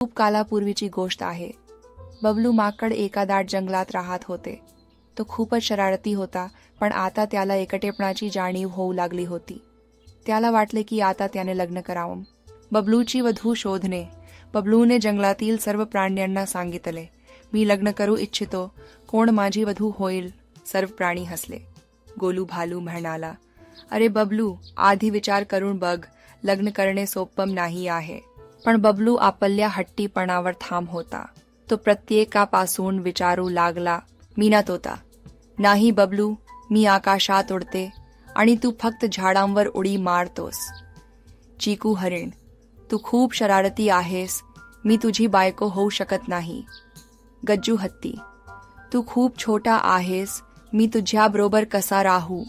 खूप कालापूर्वीची गोष्ट आहे. बबलू माकड एका दाट जंगलात राहत होते. तो खूपच शरारती होता, पण आता त्याला एकटेपणाची जाणीव होऊ लागली होती. त्याला वाटले की आता त्याने लग्न करावं. बबलूची वधू शोधणे. बबलूने जंगलातील सर्व प्राण्यांना सांगितले, मी लग्न करू इच्छितो, कोण माझी वधू होईल? सर्व प्राणी हसले. गोलू भालू म्हणाला, अरे बबलू, आधी विचार करून बघ, लग्न करणे सोपं नाही आहे. पण बबलू आपल्या हट्टीपणावर ठाम होता. तो प्रत्येकापासून विचारू लागला, मी ना तोता. नाही बबलू, मी आकाशात उडते आणि तू फक्त झाडांवर उडी मारतोस. चिकू हरिण, तू खूप शरारती आहेस, मी तुझी बायको होऊ शकत नाही. गज्जू हत्ती, तू खूप छोटा आहेस, मी तुझ्याबरोबर कसा राहू.